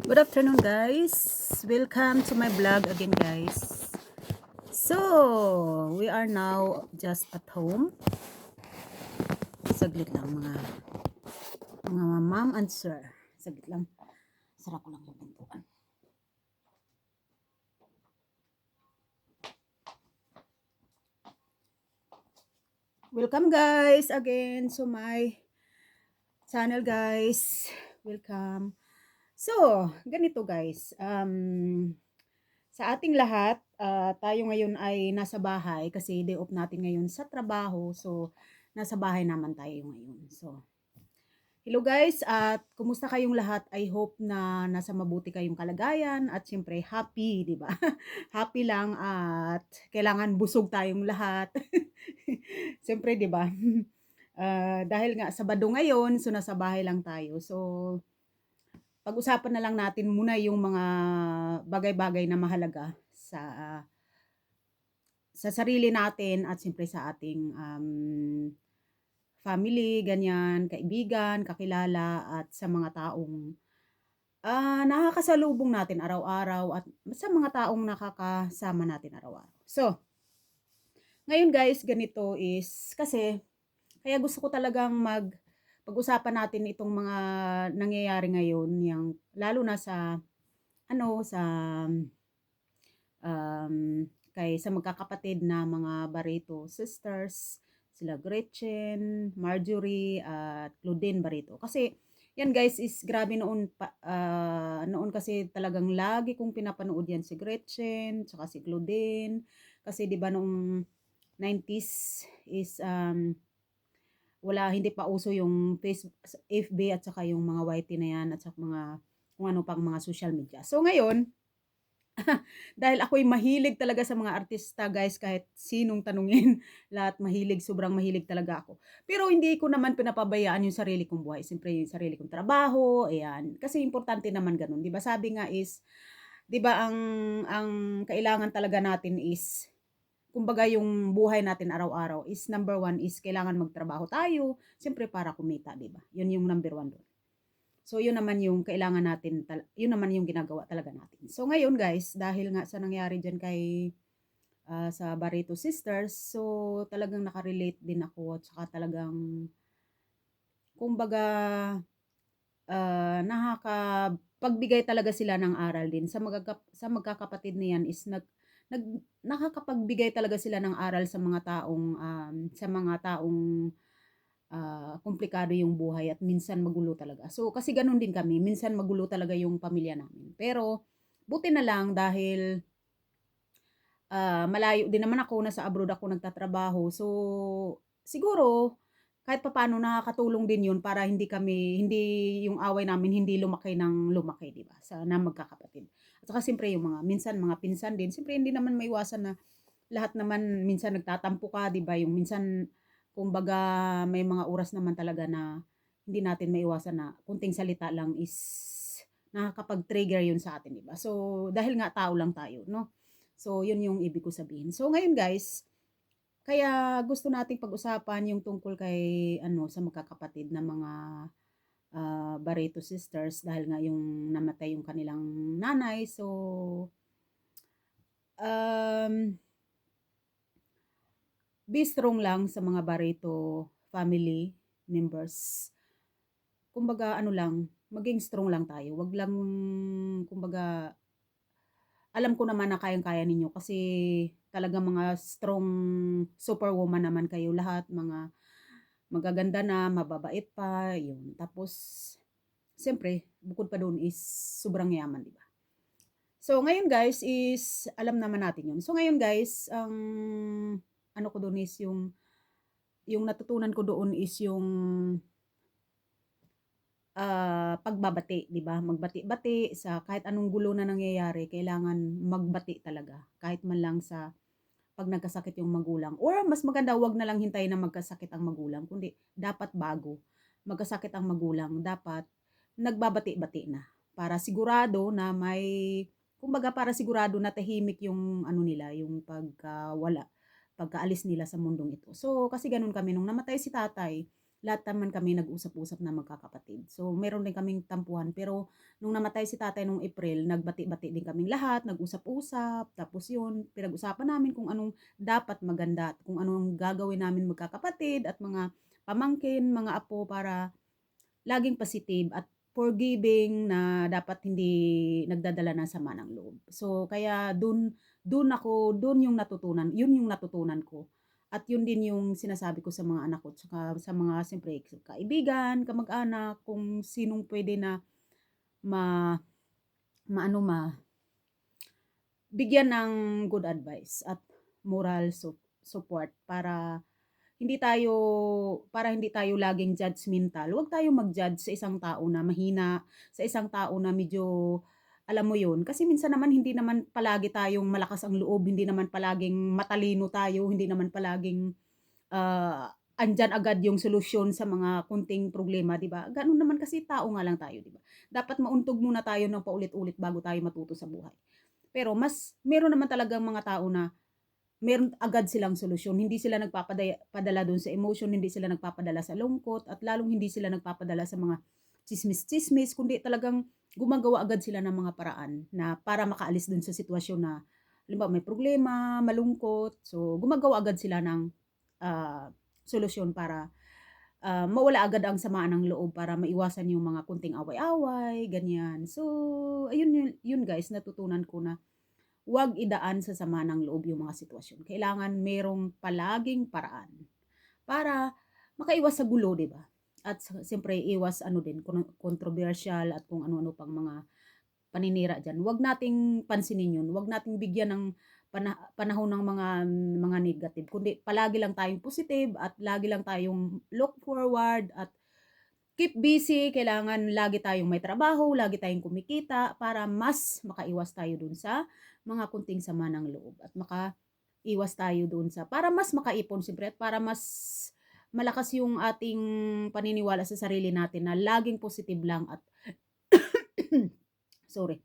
Good afternoon, guys. Welcome to my vlog again, guys. So, we are now just at home. Saglit lang mga ma'am and sir. Saglit lang. Sara ko lang yung pintuan. Welcome, guys, again to my channel, guys. Welcome. So, ganito, guys. Sa ating lahat, tayo ngayon ay nasa bahay kasi day off natin ngayon sa trabaho. So, nasa bahay naman tayo ngayon. So, hello guys at kumusta kayong lahat? I hope na nasa mabuti kayong kalagayan at siyempre happy, di ba? Happy lang at kailangan busog tayong lahat. Siyempre, di ba? Dahil nga Sabado ngayon, so nasa bahay lang tayo. So, pag-usapan na lang natin muna yung mga bagay-bagay na mahalaga sa sarili natin at siyempre sa ating family, ganyan, kaibigan, kakilala at sa mga taong nakakasalubong natin araw-araw at sa mga taong nakakasama natin araw-araw. So, ngayon guys, ganito is kasi kaya gusto ko talagang pag-usapan natin itong mga nangyayari ngayon, yung lalo na sa sa sa magkakapatid na mga Barreto sisters, sila Gretchen, Marjorie at Claudine Barreto. Kasi yan guys is grabe noon kasi talagang lagi kong pinapanood yan si Gretchen, tsaka si Claudine. Kasi 'di ba noong 90s is hindi pa uso yung Facebook, FB at saka yung mga YT na yan at saka kung ano pang mga social media. So ngayon, dahil ako'y mahilig talaga sa mga artista guys, kahit sinong tanungin, lahat mahilig, sobrang mahilig talaga ako. Pero hindi ko naman pinapabayaan yung sarili kong buhay. Siyempre yung sarili kong trabaho, ayan. Kasi importante naman ganun, 'di ba? Sabi nga is, 'di ba ang kailangan talaga natin is kumbaga yung buhay natin araw-araw is number one is kailangan magtrabaho tayo, siyempre para kumita, 'di ba? Yun yung number one doon. So, yun naman yung kailangan natin, yun naman yung ginagawa talaga natin. So, ngayon guys, dahil nga sa nangyari dyan sa Barreto Sisters, so talagang nakarelate din ako at saka talagang, kumbaga, nakakapagbigay talaga sila ng aral din. Sa magkakapatid na yan is nakakapagbigay talaga sila ng aral sa mga taong komplikado yung buhay at minsan magulo talaga. So, kasi ganun din kami, minsan magulo talaga yung pamilya namin. Pero, buti na lang dahil malayo din naman ako, nasa abroad ako nagtatrabaho. So, siguro, kahit papaano nakakatulong din yun para hindi yung away namin hindi lumaki ng lumaki, di ba? Na magkakapatid. At saka siyempre yung minsan mga pinsan din, siyempre hindi naman maiwasan na lahat naman minsan nagtatampo ka, 'di ba? Yung minsan kumbaga may mga oras naman talaga na hindi natin maiwasan na kunting salita lang is nakakapag-trigger 'yun sa atin, 'di ba? So, dahil nga tao lang tayo, no? So, 'yun yung ibig ko sabihin. So, ngayon guys, kaya gusto nating pag-usapan yung tungkol sa magkakapatid na mga Barreto sisters dahil nga yung namatay yung kanilang nanay. So, um, be strong lang sa mga Barreto family members. Kumbaga maging strong lang tayo. Wag lang kumbaga alam ko naman na kayang-kaya ninyo kasi talagang mga strong superwoman naman kayo lahat, mga magaganda na, mababait pa, yun. Tapos siyempre, bukod pa doon is sobrang yaman, di ba? So ngayon guys is alam naman natin yun. So ngayon guys, ang ano ko doon is yung natutunan ko doon is yung pagbabati, 'di ba? Magbati-bati sa kahit anong gulo na nangyayari, kailangan magbati talaga. Kahit man lang sa 'pag nagkasakit yung magulang or mas maganda 'wag na lang hintayin na magkasakit ang magulang, kundi dapat bago magkasakit ang magulang, dapat nagbabati-bati na para sigurado na kumbaga para sigurado na tahimik yung ano nila, yung pagkaalis nila sa mundong ito. So, kasi gano'n kami nung namatay si tatay, lahat naman kami nag-usap-usap na magkakapatid. So, meron din kaming tampuhan pero nung namatay si tatay nung April, nagbati-bati din kaming lahat, nag-usap-usap, tapos yun, pinag-usapan namin kung anong dapat maganda at kung anong gagawin namin magkakapatid at mga pamangkin, mga apo para laging positive at forgiving na dapat hindi nagdadala ng sama ng loob. So, kaya dun yung natutunan, yun yung natutunan ko. At yun din yung sinasabi ko sa mga anak ko, tsaka sa mga siyempre kaibigan, kamag-anak, kung sinong pwede na ma maano bigyan ng good advice at moral support para hindi tayo laging judgmental. Huwag tayong mag-judge sa isang tao na mahina, sa isang tao na medyo alam mo yun. Kasi minsan naman hindi naman palagi tayong malakas ang loob, hindi naman palaging matalino tayo, hindi naman palaging andyan agad yung solusyon sa mga kunting problema, 'di ba? Gano'n naman kasi tao nga lang tayo, 'di ba? Dapat mauntog muna tayo ng paulit-ulit bago tayo matuto sa buhay. Pero mas meron naman talagang mga tao na meron agad silang solusyon. Hindi sila padala dun sa emotion, hindi sila nagpapadala sa lungkot, at lalong hindi sila nagpapadala sa mga tsismis-tsismis, kundi talagang gumagawa agad sila ng mga paraan na para makaalis dun sa sitwasyon na halimbawa may problema, malungkot. So, gumagawa agad sila ng solusyon para mawala agad ang samaan ng loob para maiwasan yung mga kunting away-away, ganyan. So, ayun yun guys, natutunan ko na 'wag idaan sa sama ng loob yung mga sitwasyon. Kailangan merong palaging paraan para makaiwas sa gulo, 'di ba? At siyempre iwas ano din, controversial at kung ano-ano pang mga paninira diyan. 'Wag nating pansinin 'yun. 'Wag nating bigyan ng panahon ng mga negative, kundi palagi lang tayong positive at lagi lang tayong look forward at keep busy. Kailangan lagi tayong may trabaho, lagi tayong kumikita para mas makaiwas tayo dun sa mga kunting sama ng loob at makaiwas tayo dun sa para mas makaipon siyempre at para mas malakas yung ating paniniwala sa sarili natin na laging positive lang at sorry,